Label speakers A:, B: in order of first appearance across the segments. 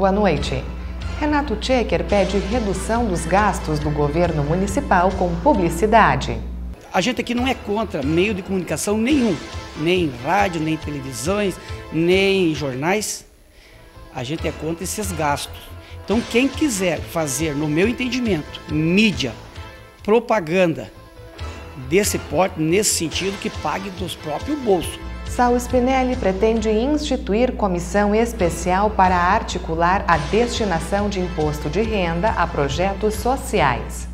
A: Boa noite. Renato Tchequer pede redução dos gastos do governo municipal com publicidade.
B: A gente aqui não é contra meio de comunicação nenhum, nem rádio, nem televisões, nem jornais. A gente é contra esses gastos. Então, quem quiser fazer, no meu entendimento, mídia, propaganda desse porte, nesse sentido, que pague dos próprios bolsos.
A: Saul Spinelli pretende instituir comissão especial para articular a destinação de imposto de renda a projetos sociais.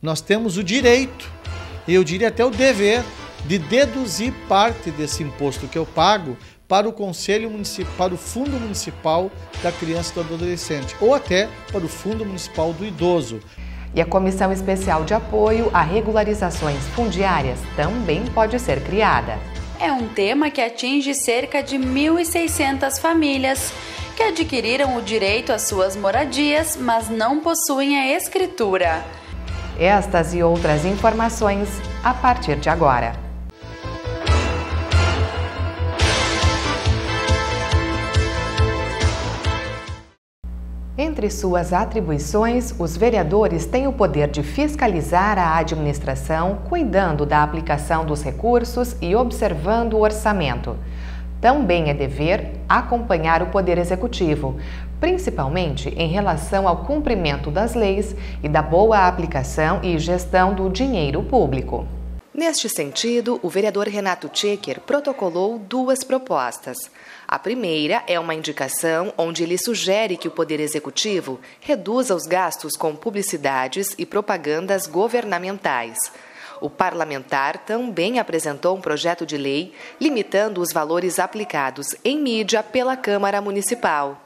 C: Nós temos o direito, e eu diria até o dever, de deduzir parte desse imposto que eu pago para o Conselho Municipal, para o Fundo Municipal da Criança e do Adolescente, ou até para o Fundo Municipal do Idoso.
A: E a Comissão Especial de Apoio a Regularizações Fundiárias também pode ser criada.
D: É um tema que atinge cerca de 1.600 famílias que adquiriram o direito às suas moradias, mas não possuem a escritura.
A: Estas e outras informações a partir de agora. Entre suas atribuições, os vereadores têm o poder de fiscalizar a administração, cuidando da aplicação dos recursos e observando o orçamento. Também é dever acompanhar o Poder Executivo, principalmente em relação ao cumprimento das leis e da boa aplicação e gestão do dinheiro público. Neste sentido, o vereador Renato Tchequer protocolou duas propostas. A primeira é uma indicação onde ele sugere que o Poder Executivo reduza os gastos com publicidades e propagandas governamentais. O parlamentar também apresentou um projeto de lei limitando os valores aplicados em mídia pela Câmara Municipal.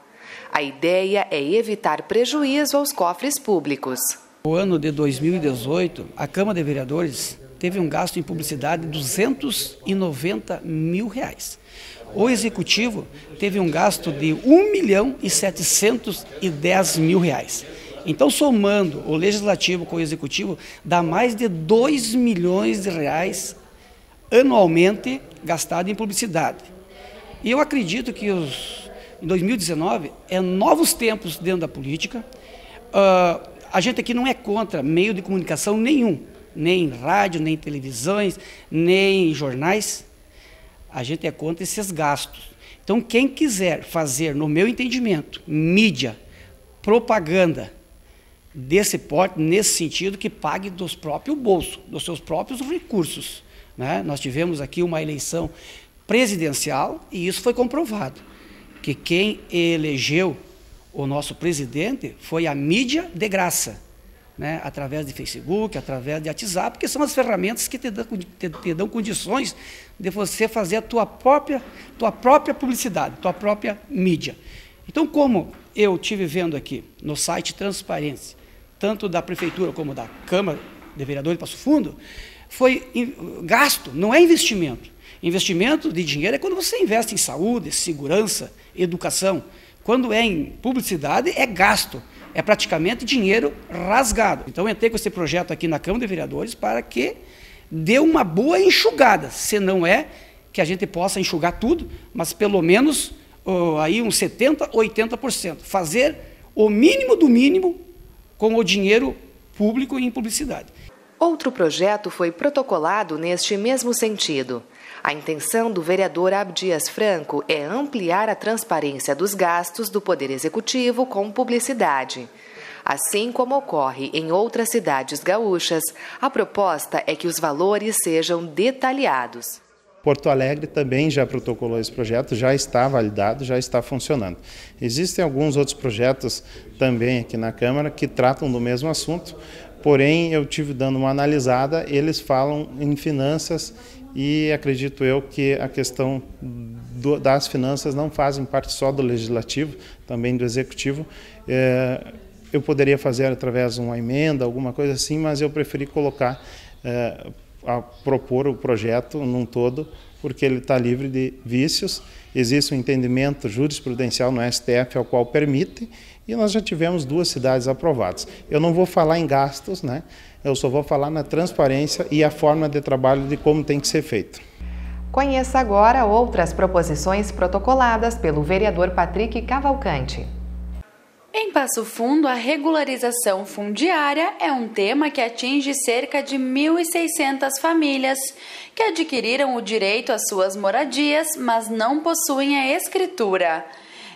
A: A ideia é evitar prejuízo aos cofres públicos.
B: No ano de 2018, a Câmara de Vereadores teve um gasto em publicidade de R$290 mil. O Executivo teve um gasto de R$1.710.000. Então, somando o Legislativo com o Executivo, dá mais de R$2 milhões anualmente gastado em publicidade. E eu acredito que em 2019 é novos tempos dentro da política. A gente aqui não é contra meio de comunicação nenhum, nem rádio, nem televisões, nem jornais. A gente é contra esses gastos. Então, quem quiser fazer, no meu entendimento, mídia, propaganda desse porte, nesse sentido, que pague dos próprios bolsos, dos seus próprios recursos, né? Nós tivemos aqui uma eleição presidencial e isso foi comprovado, que quem elegeu o nosso presidente foi a mídia de graça, né? Através de Facebook, através de WhatsApp, que são as ferramentas que te dão condições de você fazer a tua própria publicidade, tua própria mídia. Então, como eu estive vendo aqui no site Transparência, tanto da Prefeitura como da Câmara de Vereadores de Passo Fundo, foi gasto, não é investimento. Investimento de dinheiro é quando você investe em saúde, segurança, educação. Quando é em publicidade, é gasto. É praticamente dinheiro rasgado. Então, eu entrei com esse projeto aqui na Câmara de Vereadores para que dê uma boa enxugada. Se não é que a gente possa enxugar tudo, mas pelo menos aí uns 70%, 80%. Fazer o mínimo do mínimo com o dinheiro público em publicidade.
A: Outro projeto foi protocolado neste mesmo sentido. A intenção do vereador Abdias Franco é ampliar a transparência dos gastos do Poder Executivo com publicidade. Assim como ocorre em outras cidades gaúchas, a proposta é que os valores sejam detalhados.
E: Porto Alegre também já protocolou esse projeto, já está validado, já está funcionando. Existem alguns outros projetos também aqui na Câmara que tratam do mesmo assunto, porém eu tive dando uma analisada, eles falam em finanças e acredito eu que a questão das finanças não fazem parte só do Legislativo, também do Executivo. Eu poderia fazer através de uma emenda, alguma coisa assim, mas eu preferi colocar, a propor o projeto num todo, porque ele está livre de vícios, existe um entendimento jurisprudencial no STF ao qual permite, e nós já tivemos 2 cidades aprovadas. Eu não vou falar em gastos, né? Eu só vou falar na transparência e a forma de trabalho de como tem que ser feito.
A: Conheça agora outras proposições protocoladas pelo vereador Patrick Cavalcante.
D: Em Passo Fundo, a regularização fundiária é um tema que atinge cerca de 1.600 famílias que adquiriram o direito às suas moradias, mas não possuem a escritura.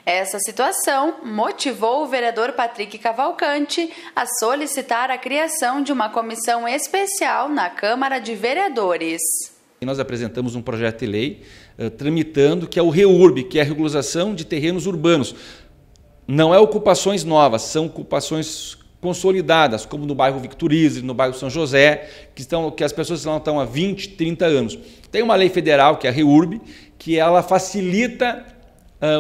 D: Essa situação motivou o vereador Patrick Cavalcante a solicitar a criação de uma comissão especial na Câmara de Vereadores.
F: Nós apresentamos um projeto de lei tramitando, que é o REURB, que é a regularização de terrenos urbanos. Não é ocupações novas, são ocupações consolidadas, como no bairro Victorize, no bairro São José, que as pessoas estão há 20, 30 anos. Tem uma lei federal, que é a REURB, que ela facilita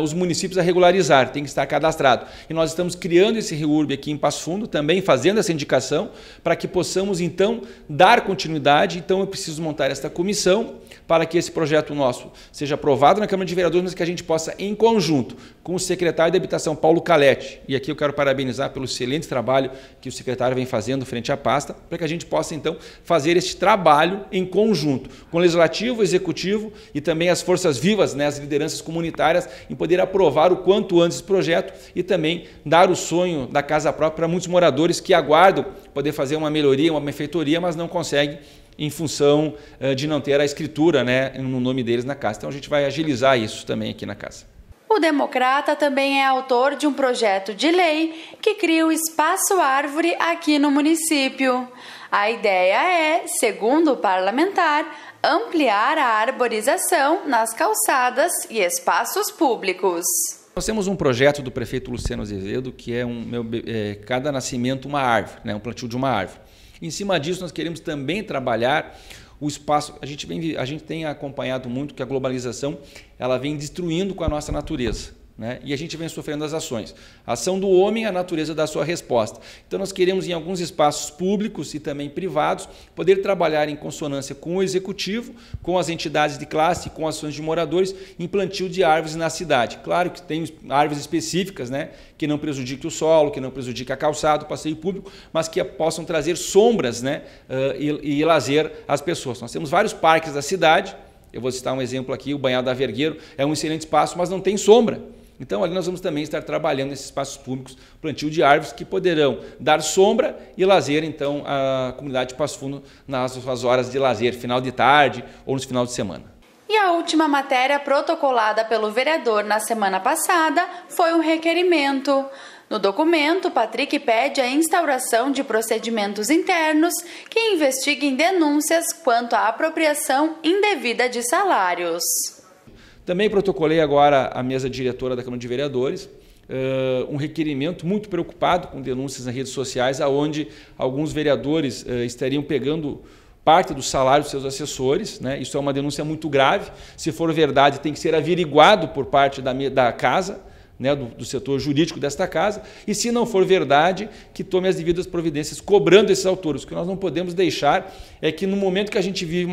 F: os municípios a regularizar, tem que estar cadastrado. E nós estamos criando esse REURB aqui em Passo Fundo, também fazendo essa indicação, para que possamos, então, dar continuidade. Então, eu preciso montar esta comissão para que esse projeto nosso seja aprovado na Câmara de Vereadores, mas que a gente possa, em conjunto, com o secretário de Habitação, Paulo Calete, e aqui eu quero parabenizar pelo excelente trabalho que o secretário vem fazendo frente à pasta, para que a gente possa, então, fazer este trabalho em conjunto, com o Legislativo, o Executivo e também as forças vivas, né, as lideranças comunitárias, em poder aprovar o quanto antes esse projeto e também dar o sonho da casa própria para muitos moradores que aguardam poder fazer uma melhoria, uma benfeitoria, mas não conseguem em função de não ter a escritura, né, no nome deles na casa. Então a gente vai agilizar isso também aqui na casa.
D: O democrata também é autor de um projeto de lei que cria o Espaço Árvore aqui no município. A ideia é, segundo o parlamentar, ampliar a arborização nas calçadas e espaços públicos.
F: Nós temos um projeto do prefeito Luciano Azevedo, que é cada nascimento uma árvore, né, um plantio de uma árvore. Em cima disso, nós queremos também trabalhar o espaço. A gente tem acompanhado muito que a globalização ela vem destruindo com a nossa natureza, né? E a gente vem sofrendo as ações. A ação do homem, a natureza dá a sua resposta. Então nós queremos, em alguns espaços públicos e também privados, poder trabalhar em consonância com o Executivo, com as entidades de classe, com ações de moradores, em plantio de árvores na cidade. Claro que tem árvores específicas, né, que não prejudiquem o solo, que não prejudiquem a calçada, o passeio público, mas que possam trazer sombras, né, e lazer às pessoas. Nós temos vários parques da cidade. Eu vou citar um exemplo aqui, o Banhado da Vergueiro, é um excelente espaço, mas não tem sombra. Então, ali nós vamos também estar trabalhando nesses espaços públicos, plantio de árvores que poderão dar sombra e lazer, então, à comunidade de Passo Fundo nas suas horas de lazer, final de tarde ou nos final de semana.
D: E a última matéria protocolada pelo vereador na semana passada foi um requerimento. No documento, Patrick pede a instauração de procedimentos internos que investiguem denúncias quanto à apropriação indevida de salários.
F: Também protocolei agora à mesa diretora da Câmara de Vereadores um requerimento muito preocupado com denúncias nas redes sociais, onde alguns vereadores estariam pegando parte do salário dos seus assessores, né? Isso é uma denúncia muito grave. Se for verdade, tem que ser averiguado por parte da casa, né, do setor jurídico desta casa, e se não for verdade, que tome as devidas providências cobrando esses autores. O que nós não podemos deixar é que no momento que a gente vive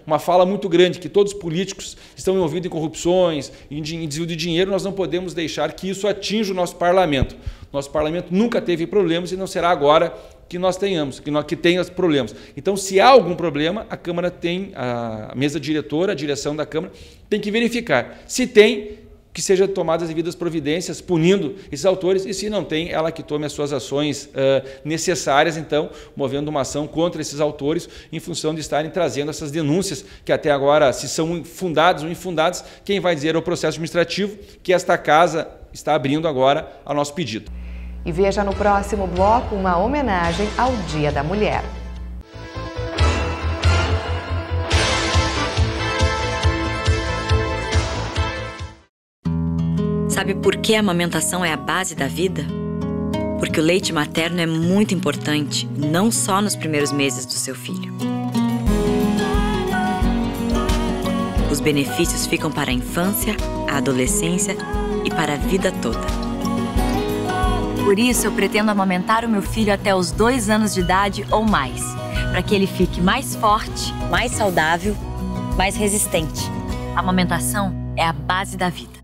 F: uma fala muito grande, que todos os políticos estão envolvidos em corrupções, em desvio de dinheiro, nós não podemos deixar que isso atinja o nosso parlamento. Nosso parlamento nunca teve problemas e não será agora que nós tenhamos, que tenha problemas. Então, se há algum problema, a Câmara tem, a mesa diretora, a direção da Câmara, tem que verificar. Se tem, que sejam tomadas as devidas providências, punindo esses autores, e se não tem, ela que tome as suas ações necessárias, então, movendo uma ação contra esses autores, em função de estarem trazendo essas denúncias, que até agora, se são fundadas ou infundadas, quem vai dizer é o processo administrativo, que esta casa está abrindo agora ao nosso pedido.
A: E veja no próximo bloco uma homenagem ao Dia da Mulher.
G: Sabe por que a amamentação é a base da vida? Porque o leite materno é muito importante, não só nos primeiros meses do seu filho. Os benefícios ficam para a infância, a adolescência e para a vida toda. Por isso, eu pretendo amamentar o meu filho até os 2 anos de idade ou mais, para que ele fique mais forte, mais saudável, mais resistente. A amamentação é a base da vida.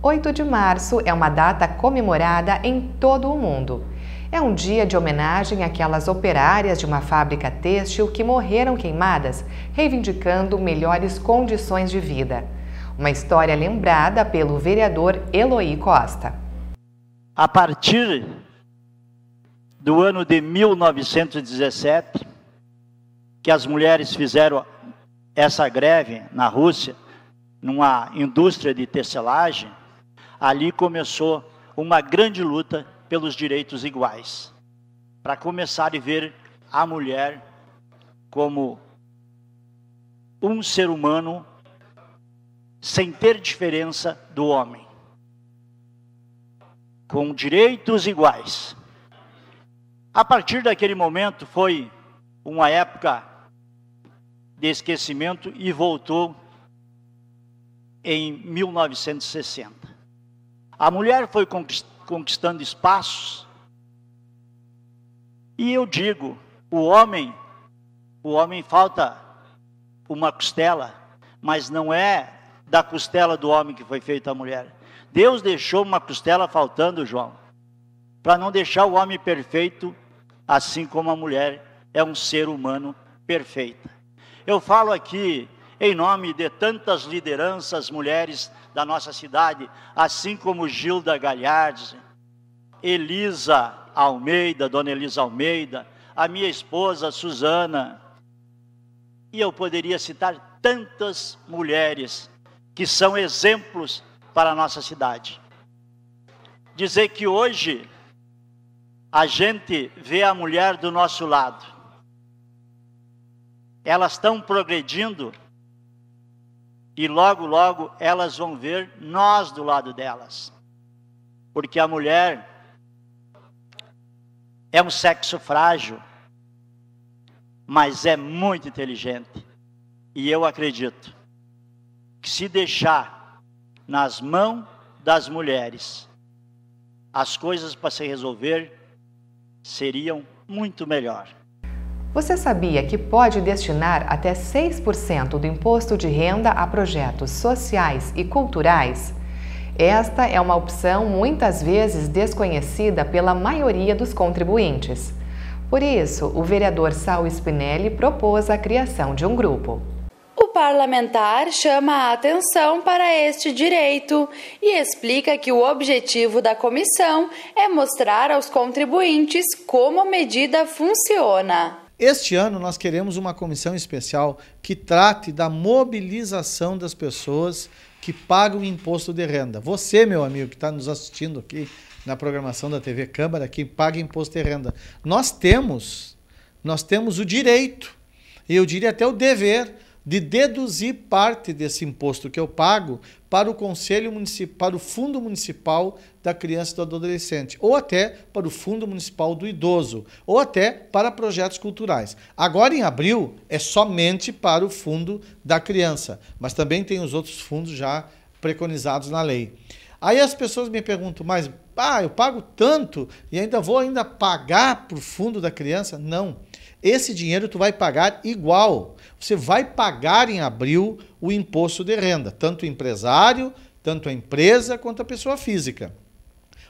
A: 8 de março é uma data comemorada em todo o mundo. É um dia de homenagem àquelas operárias de uma fábrica têxtil que morreram queimadas, reivindicando melhores condições de vida. Uma história lembrada pelo vereador Eloy Costa.
H: A partir do ano de 1917, que as mulheres fizeram essa greve na Rússia, numa indústria de tecelagem, ali começou uma grande luta pelos direitos iguais, para começar a ver a mulher como um ser humano sem ter diferença do homem, com direitos iguais. A partir daquele momento foi uma época de esquecimento e voltou em 1960. A mulher foi conquistando espaços, e eu digo, o homem falta uma costela, mas não é da costela do homem que foi feita a mulher. Deus deixou uma costela faltando, João, para não deixar o homem perfeito, assim como a mulher é um ser humano perfeito. Eu falo aqui em nome de tantas lideranças mulheres da nossa cidade, assim como Gilda Galhardi, Elisa Almeida, Dona Elisa Almeida, a minha esposa Suzana, e eu poderia citar tantas mulheres que são exemplos para a nossa cidade. Dizer que hoje a gente vê a mulher do nosso lado, elas estão progredindo, e logo, logo, elas vão ver nós do lado delas. Porque a mulher é um sexo frágil, mas é muito inteligente. E eu acredito que se deixar nas mãos das mulheres, as coisas para se resolver seriam muito melhor.
A: Você sabia que pode destinar até 6% do imposto de renda a projetos sociais e culturais? Esta é uma opção muitas vezes desconhecida pela maioria dos contribuintes. Por isso, o vereador Saul Spinelli propôs a criação de um grupo.
D: O parlamentar chama a atenção para este direito e explica que o objetivo da comissão é mostrar aos contribuintes como a medida funciona.
C: Este ano nós queremos uma comissão especial que trate da mobilização das pessoas que pagam imposto de renda. Você, meu amigo, que está nos assistindo aqui na programação da TV Câmara, que paga imposto de renda. Nós temos o direito, e eu diria até o dever, de deduzir parte desse imposto que eu pago para o Conselho Municipal, para o Fundo Municipal da Criança e do Adolescente, ou até para o Fundo Municipal do Idoso, ou até para projetos culturais. Agora, em abril, é somente para o Fundo da Criança, mas também tem os outros fundos já preconizados na lei. Aí as pessoas me perguntam, mas eu pago tanto e ainda vou pagar para o Fundo da Criança? Não. Esse dinheiro tu vai pagar igual. Você vai pagar em abril o imposto de renda, tanto o empresário, tanto a empresa, quanto a pessoa física.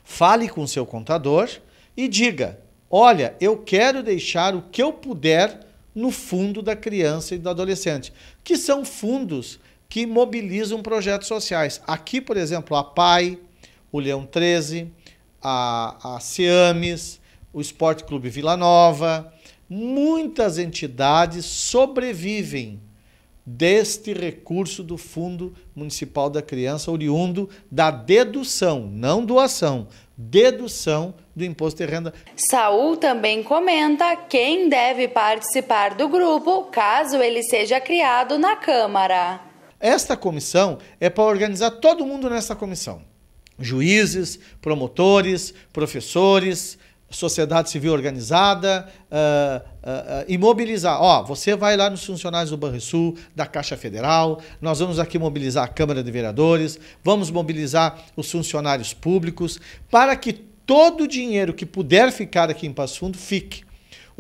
C: Fale com o seu contador e diga, olha, eu quero deixar o que eu puder no Fundo da Criança e do Adolescente, que são fundos que mobilizam projetos sociais. Aqui, por exemplo, a PAI, o Leão 13, a CEAMES, o Esporte Clube Vila Nova, muitas entidades sobrevivem deste recurso do Fundo Municipal da Criança, oriundo da dedução, não doação, dedução do imposto de renda.
D: Saul também comenta quem deve participar do grupo, caso ele seja criado na Câmara.
C: Esta comissão é para organizar todo mundo nessa comissão. Juízes, promotores, professores, sociedade civil organizada, e mobilizar. Você vai lá nos funcionários do Banrisul, da Caixa Federal, nós vamos aqui mobilizar a Câmara de Vereadores, vamos mobilizar os funcionários públicos, para que todo o dinheiro que puder ficar aqui em Passo Fundo, fique.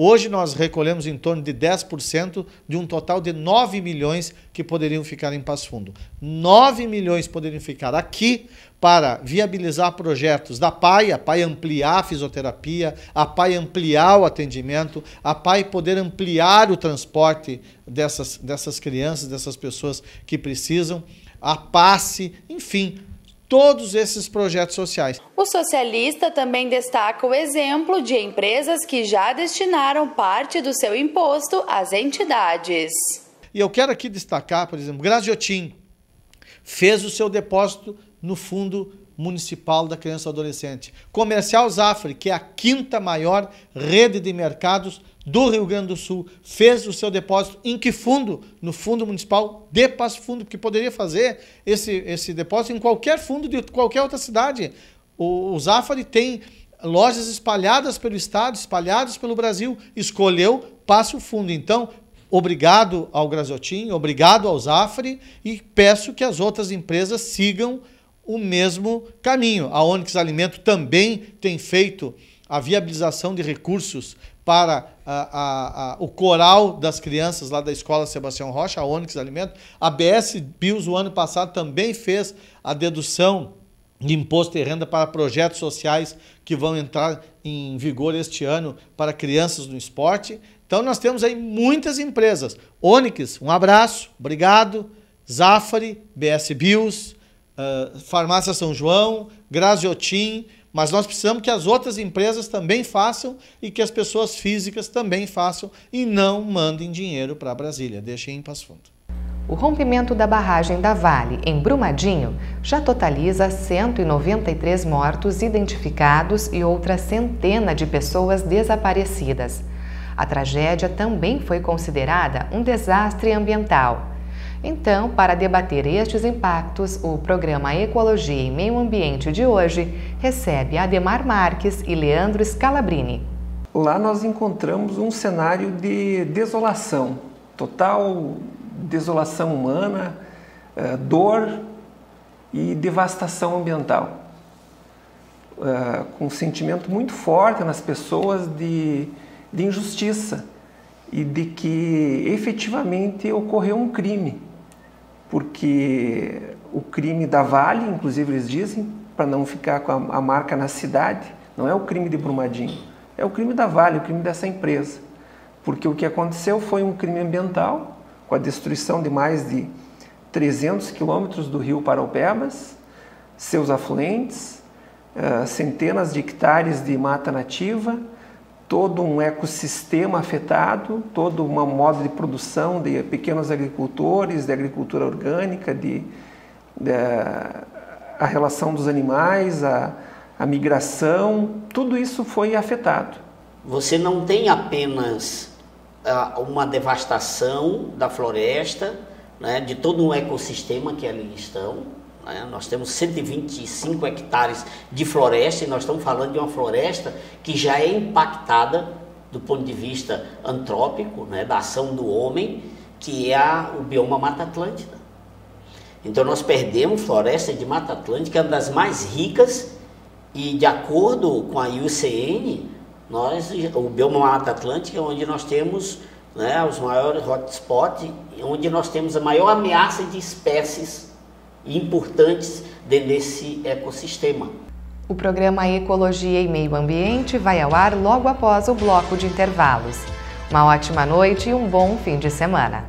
C: Hoje nós recolhemos em torno de 10% de um total de 9 milhões que poderiam ficar em Passo Fundo. 9 milhões poderiam ficar aqui para viabilizar projetos da PAI, a PAI ampliar a fisioterapia, a PAI ampliar o atendimento, a PAI poder ampliar o transporte dessas crianças, dessas pessoas que precisam, a PASSE, enfim, todos esses projetos sociais.
D: O socialista também destaca o exemplo de empresas que já destinaram parte do seu imposto às entidades.
C: E eu quero aqui destacar, por exemplo, Graziotin fez o seu depósito no Fundo Municipal da Criança e Adolescente. Comercial Zafre, que é a 5ª maior rede de mercados do Rio Grande do Sul, fez o seu depósito em que fundo? No Fundo Municipal de Passo Fundo, porque poderia fazer esse depósito em qualquer fundo de qualquer outra cidade. O Zafre tem lojas espalhadas pelo estado, espalhadas pelo Brasil, escolheu Passo Fundo. Então, obrigado ao Graziotin, obrigado ao Zafre, e peço que as outras empresas sigam o mesmo caminho. A Onyx Alimento também tem feito a viabilização de recursos para o coral das crianças lá da Escola Sebastião Rocha, a Onyx Alimento. A BS Bios, o ano passado, também fez a dedução de imposto de renda para projetos sociais que vão entrar em vigor este ano para crianças no esporte. Então nós temos aí muitas empresas. Onyx, um abraço, obrigado. Zafre, BS Bios, Farmácia São João, Graziotin, mas nós precisamos que as outras empresas também façam e que as pessoas físicas também façam e não mandem dinheiro para Brasília, deixem em Passo Fundo.
A: O rompimento da barragem da Vale, em Brumadinho, já totaliza 193 mortos identificados e outra centena de pessoas desaparecidas. A tragédia também foi considerada um desastre ambiental. Então, para debater estes impactos, o programa Ecologia e Meio Ambiente de hoje recebe Ademar Marques e Leandro Scalabrini.
I: Lá nós encontramos um cenário de desolação, total desolação humana, dor e devastação ambiental. Com um sentimento muito forte nas pessoas de injustiça e de que efetivamente ocorreu um crime. Porque o crime da Vale, inclusive eles dizem, para não ficar com a marca na cidade, não é o crime de Brumadinho, é o crime da Vale, o crime dessa empresa. Porque o que aconteceu foi um crime ambiental, com a destruição de mais de 300 quilômetros do rio Paraupebas, seus afluentes, centenas de hectares de mata nativa, todo um ecossistema afetado, todo um modo de produção de pequenos agricultores, de agricultura orgânica, a relação dos animais, a migração, tudo isso foi afetado.
J: Você não tem apenas uma devastação da floresta, né, de todo um ecossistema que ali estão. Nós temos 125 hectares de floresta e nós estamos falando de uma floresta que já é impactada do ponto de vista antrópico, né, da ação do homem, que é o bioma Mata Atlântica. Então nós perdemos floresta de Mata Atlântica, uma das mais ricas, e de acordo com a IUCN, o bioma Mata Atlântica é onde nós temos, né, os maiores hotspots, onde nós temos a maior ameaça de espécies importantes desse ecossistema.
A: O programa Ecologia e Meio Ambiente vai ao ar logo após o bloco de intervalos. Uma ótima noite e um bom fim de semana.